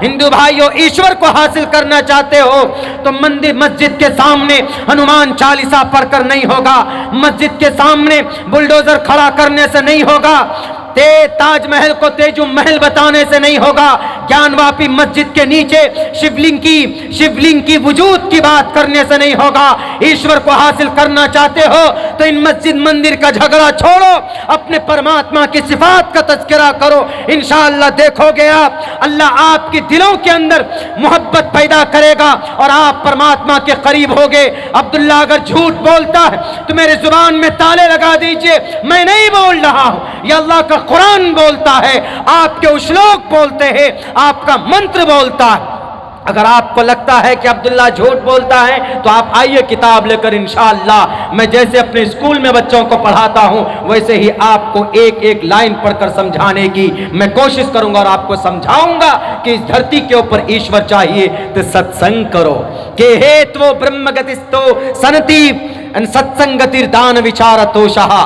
हिंदू भाइयों, ईश्वर को हासिल करना चाहते हो तो मंदिर मस्जिद के सामने हनुमान चालीसा पढ़कर नहीं होगा, मस्जिद के सामने बुलडोजर खड़ा करने से नहीं होगा, ताजमहल को तेजु महल बताने से नहीं होगा, ज्ञानवापी मस्जिद के नीचे शिवलिंग की वजूद की बात करने से नहीं होगा। ईश्वर को हासिल करना चाहते हो तो इन मस्जिद मंदिर का झगड़ा छोड़ो, अपने परमात्मा की सिफात का तज़किरा करो। इंशाअल्लाह देखोगे आप, अल्लाह आपके दिलों के अंदर मोहब्बत पैदा करेगा और आप परमात्मा के करीब होगे। अब्दुल्ला अगर झूठ बोलता है तो मेरे जुबान में ताले लगा दीजिए, मैं नहीं बोल रहा हूं, यह अल्लाह का कुरान बोलता है, आपके उश्लोक बोलते हैं, आपका मंत्र बोलता है। अगर आपको लगता है कि अब्दुल्ला झूठ बोलता है तो आप आइए किताब लेकर, इंशाअल्लाह मैं जैसे अपने स्कूल में बच्चों को पढ़ाता हूं वैसे ही आपको एक एक लाइन पढ़कर समझाने की मैं कोशिश करूंगा और आपको समझाऊंगा कि इस धरती के ऊपर ईश्वर चाहिए तो सत्संग करो। के हेत्वो ब्रह्मगतिस्तो सनति सत्संगतिर्दान विचारतोषः।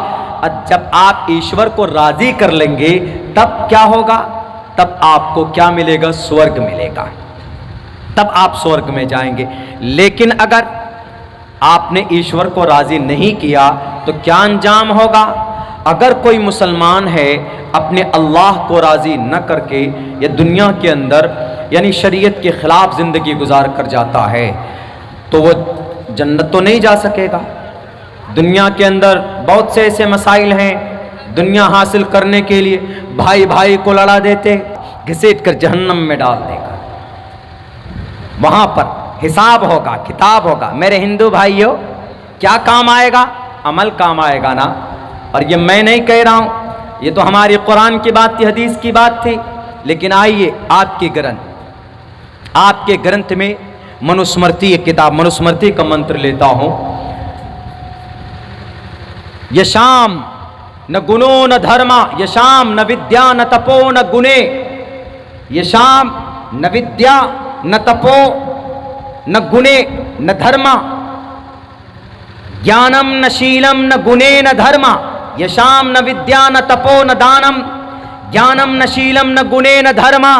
जब आप ईश्वर को राजी कर लेंगे तब क्या होगा? तब आपको क्या मिलेगा? स्वर्ग मिलेगा, तब आप स्वर्ग में जाएंगे। लेकिन अगर आपने ईश्वर को राजी नहीं किया तो क्या अंजाम होगा? अगर कोई मुसलमान है अपने अल्लाह को राजी न करके या दुनिया के अंदर यानी शरीयत के खिलाफ जिंदगी गुजार कर जाता है तो वो जन्नत तो नहीं जा सकेगा। दुनिया के अंदर बहुत से ऐसे मसाइल हैं, दुनिया हासिल करने के लिए भाई भाई को लड़ा देते, घसीट कर जहन्नम में डाल देगा। वहां पर हिसाब होगा, किताब होगा। मेरे हिंदू भाइयों, क्या काम आएगा? अमल काम आएगा ना। और ये मैं नहीं कह रहा हूं, ये तो हमारी कुरान की बात थी, हदीस की बात थी। लेकिन आइए आपके ग्रंथ में मनुस्मृति, एक किताब मनुस्मृति का मंत्र लेता हूं। यशाम न गुणो न धर्मा, यशाम न विद्या न तपो न गुणे, यशाम न विद्या न तपो न गुणे न धर्मा, ज्ञानम न शीलम न गुणे न धर्मा, यशाम न विद्या न तपो न दानम, ज्ञानम न शीलम न गुणे न धर्मा।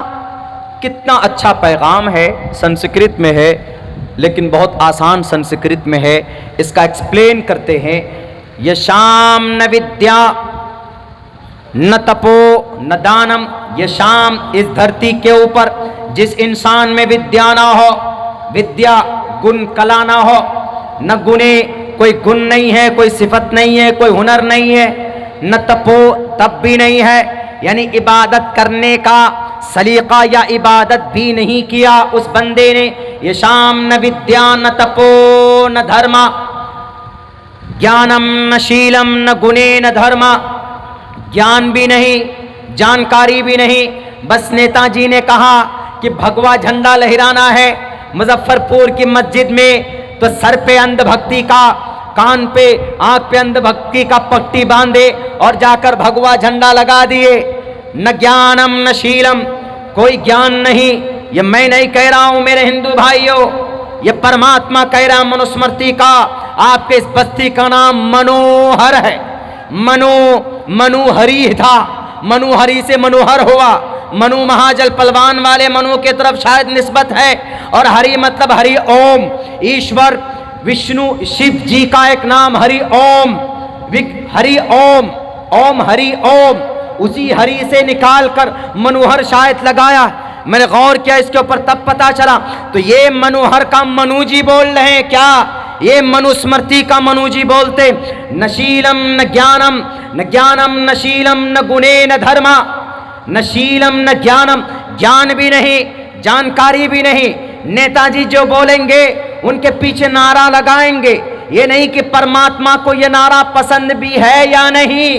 कितना अच्छा पैगाम है, संस्कृत में है लेकिन बहुत आसान संस्कृत में है। इसका एक्सप्लेन करते हैं। यशाम न विद्या न तपो न दानम, यशाम इस धरती के ऊपर जिस इंसान में विद्या ना हो, विद्या गुण कला ना हो, न गुणे कोई गुण नहीं है, कोई सिफत नहीं है, कोई हुनर नहीं है, न तपो तप भी नहीं है, यानी इबादत करने का सलीका या इबादत भी नहीं किया उस बंदे ने। यशाम न विद्या न तपो न धर्मा, ज्ञानम न शीलम न गुणे न धर्मा, ज्ञान भी नहीं, जानकारी भी नहीं। बस नेताजी ने कहा कि भगवा झंडा लहराना है मुजफ्फरपुर की मस्जिद में, तो सर पे अंधभक्ति का, कान पे आंख पे अंधभक्ति का पट्टी बांधे और जाकर भगवा झंडा लगा दिए। न ज्ञानम न शीलम, कोई ज्ञान नहीं। ये मैं नहीं कह रहा हूं मेरे हिंदू भाइयों, ये परमात्मा कह रहा है मनुस्मृति का। आपके इस बस्ती का नाम मनोहर है। मनुहरी था, मनुहरी से मनोहर हुआ। मनु महाजल पलवान वाले मनु के तरफ शायद निस्बत है, और हरि मतलब हरि ओम, ईश्वर विष्णु शिव जी का एक नाम हरि ओम, हरि ओम, ओम हरि ओम, उसी हरि से निकाल कर मनोहर शायद लगाया। मैंने गौर किया इसके ऊपर, तब पता चला तो ये मनोहर का मनु जी बोल रहे हैं क्या? ये मनुस्मृति का मनु जी बोलते। न शीलम न ज्ञानम, न ज्ञानम न शीलम न गुणे न धर्मा, न शीलम न ज्ञानम, ज्ञान भी नहीं, जानकारी भी नहीं। नेताजी जो बोलेंगे उनके पीछे नारा लगाएंगे। ये नहीं कि परमात्मा को ये नारा पसंद भी है या नहीं,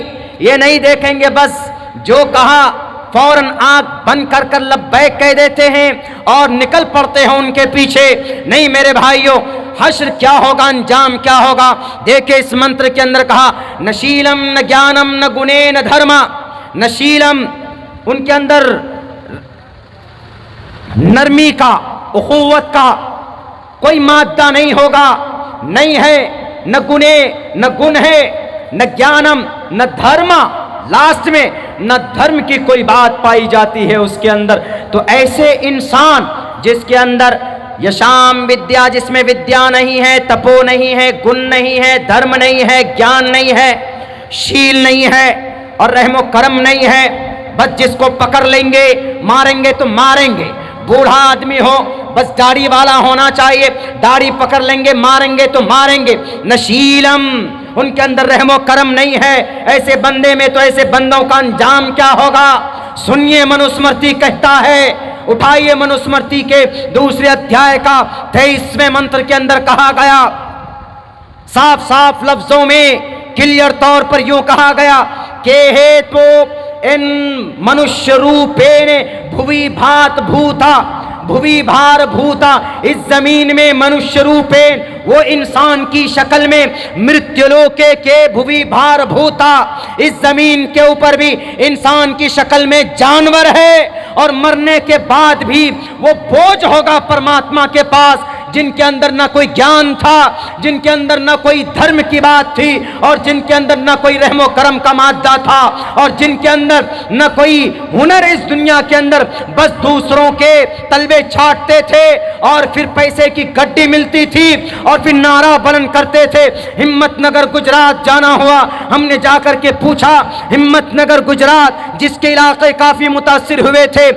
ये नहीं देखेंगे। बस जो कहा फौरन आंख बंद कर कर लब्बैक कह देते हैं और निकल पड़ते हैं उनके पीछे। नहीं मेरे भाइयों, हश्र क्या होगा, अंजाम क्या होगा? देखिए इस मंत्र के अंदर कहा न शीलम न ज्ञानम न गुणे न धर्मा, न शीलम उनके अंदर नरमी का, उखुवत का कोई मादा नहीं होगा, नहीं है, न गुणे न गुण है, न ज्ञानम न धर्मा, लास्ट में न धर्म की कोई बात पाई जाती है उसके अंदर। तो ऐसे इंसान जिसके अंदर यशाम विद्या, जिसमें विद्या नहीं है, तपो नहीं है, गुण नहीं है, धर्म नहीं है, ज्ञान नहीं है, शील नहीं है और रहमो करम नहीं है, बस जिसको पकड़ लेंगे मारेंगे तो मारेंगे। बूढ़ा आदमी हो बस दाढ़ी वाला होना चाहिए, दाढ़ी पकड़ लेंगे मारेंगे तो मारेंगे। नशीलम, उनके अंदर रहमो करम नहीं है। ऐसे बंदे में तो ऐसे बंदों का अंजाम क्या होगा? सुनिए, मनुस्मृति कहता है, उठाइए मनुस्मृति के दूसरे अध्याय का 23वें मंत्र के अंदर कहा गया, साफ साफ लफ्जों में क्लियर तौर पर यूं कहा गया कि हे तो इन मनुष्य रूपेण भुवि भात भूता, भुवि भार भूता, इस जमीन में मनुष्य रूपेण, वो इंसान की शक्ल में, मृत्युलोके के भुवि भार भूता, इस जमीन के ऊपर भी इंसान की शक्ल में जानवर है और मरने के बाद भी वो बोझ होगा परमात्मा के पास, जिनके अंदर ना कोई ज्ञान था, जिनके अंदर ना कोई धर्म की बात थी और जिनके अंदर ना कोई रहमो करम का मादा था और जिनके अंदर ना कोई हुनर इस दुनिया के अंदर, बस दूसरों के तलवे छाटते थे और फिर पैसे की गड्डी मिलती थी और फिर नारा बुलंद करते थे। हिम्मतनगर गुजरात जाना हुआ, हमने जाकर के पूछा, हिम्मतनगर गुजरात जिसके इलाके काफी मुतासिर हुए थे,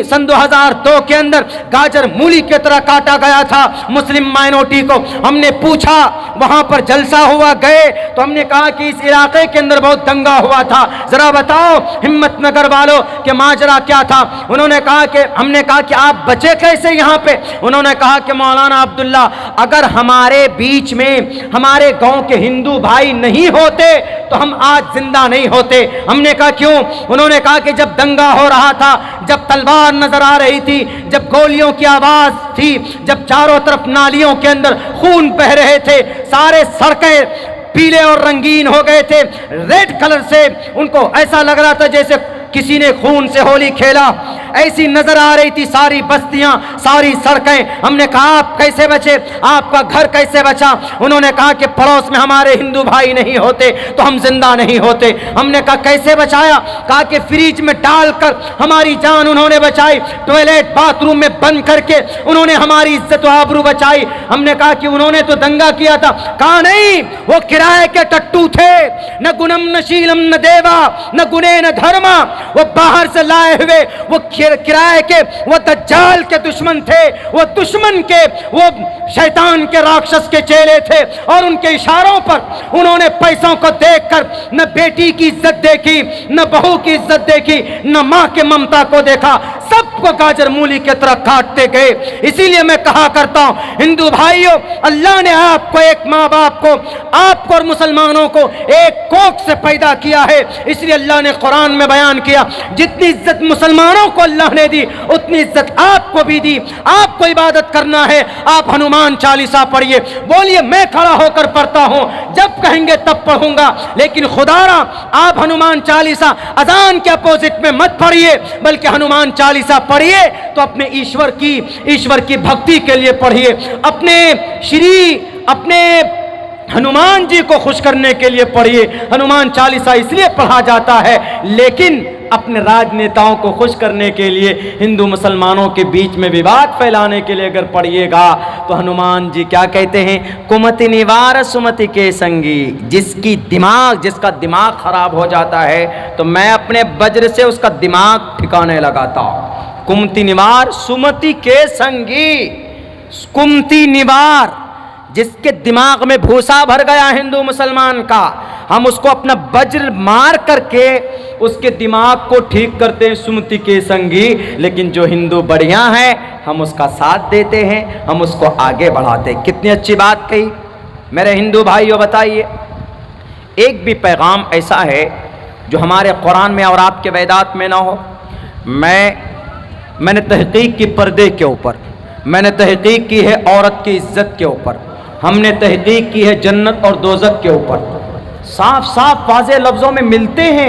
सन 2002 के अंदर गाजर मूली की तरह काटा गया था मुस्लिम माइनॉरिटी को। हमने पूछा, वहां पर जलसा हुआ, गए तो हमने कहा कि इस इलाके के अंदर बहुत दंगा हुआ था, जरा बताओ हिम्मतनगर वालों के माजरा क्या था। उन्होंने कहा कि, हमने कहा कि आप बचे कैसे यहाँ पे? उन्होंने कहा कि मौलाना अब्दुल्ला, अगर हमारे बीच में हमारे गांव के हिंदू भाई नहीं होते तो हम आज जिंदा नहीं होते। हमने कहा क्यों? उन्होंने कहा कि जब दंगा हो रहा था, जब तलवार नजर आ रही थी, जब गोलियों की आवाज थी, जब चारों तरफ नालियों के अंदर खून बह रहे थे, सारे सड़कें पीले और रंगीन हो गए थे, रेड कलर से, उनको ऐसा लग रहा था जैसे किसी ने खून से होली खेला, ऐसी नजर आ रही थी सारी बस्तियां, सारी सड़कें। हमने कहा आप कैसे बचे, आपका घर कैसे बचा? उन्होंने कहा कि पड़ोस में हमारे हिंदू भाई नहीं होते तो हम जिंदा नहीं होते। हमने कहा कैसे बचाया? कहा कि फ्रिज में डालकर हमारी जान उन्होंने बचाई, टॉयलेट बाथरूम में बंद करके उन्होंने हमारी इज्जत व आबरू बचाई। हमने कहा कि उन्होंने तो दंगा किया था। कहा नहीं, वो किराए के टट्टू थे, न गुणम न शीलम न देवा न गुणे न धर्मा, वो बाहर से लाए हुए वो किराए के, वो दज्जाल के दुश्मन थे, वो दुश्मन के, वो शैतान के राक्षस के चेले थे और उनके इशारों पर उन्होंने पैसों को देखकर न बेटी की इज्जत देखी, न बहू की इज्जत देखी, न मां के ममता को देखा, सबको गाजर मूली की तरह काटते गए। इसीलिए मैं कहा करता हूं हिंदू भाइयों, अल्लाह ने आपको, एक माँ बाप को, आपको और मुसलमानों को एक कोख से पैदा किया है। इसलिए अल्लाह ने कुरान में बयान किया, जितनी इज्जत मुसलमानों को अल्लाह ने दी उतनी इज्जत आपको भी दी। आपको इबादत करना है, आप हनुमान चालीसा पढ़िए। बोलिए मैं खड़ा होकर पढ़ता हूं, जब कहेंगे तब पढ़ूंगा, लेकिन खुदारा आप हनुमान चालीसा अजान के अपोजिट में मत पढ़िए, बल्कि हनुमान चालीसा पढ़िए तो अपने ईश्वर की भक्ति के लिए पढ़िए, अपने हनुमान जी को खुश करने के लिए पढ़िए। हनुमान चालीसा इसलिए पढ़ा जाता है, लेकिन अपने राजनेताओं को खुश करने के लिए, हिंदू मुसलमानों के बीच में विवाद फैलाने के लिए अगर पढ़िएगा तो हनुमान जी क्या कहते हैं? कुमति निवार सुमति के संगी, जिसका दिमाग खराब हो जाता है तो मैं अपने वज्र से उसका दिमाग ठिकाने लगाता हूं। कुमति निवार सुमति के संगी, कुमति निवार, जिसके दिमाग में भूसा भर गया हिंदू मुसलमान का, हम उसको अपना वज्र मार करके उसके दिमाग को ठीक करते हैं, सुमति के संगी। लेकिन जो हिंदू बढ़िया है हम उसका साथ देते हैं, हम उसको आगे बढ़ाते हैं। कितनी अच्छी बात कही मेरे हिंदू भाइयों। बताइए, एक भी पैगाम ऐसा है जो हमारे कुरान में और आपके वेदात में ना हो। मैंने तहकीक की पर्दे के ऊपर, मैंने तहकीक की है औरत की इज्जत के ऊपर, हमने तहकीक की है जन्नत और दोज़ख के ऊपर। साफ साफ वाज़ेह लफ्ज़ों में मिलते हैं।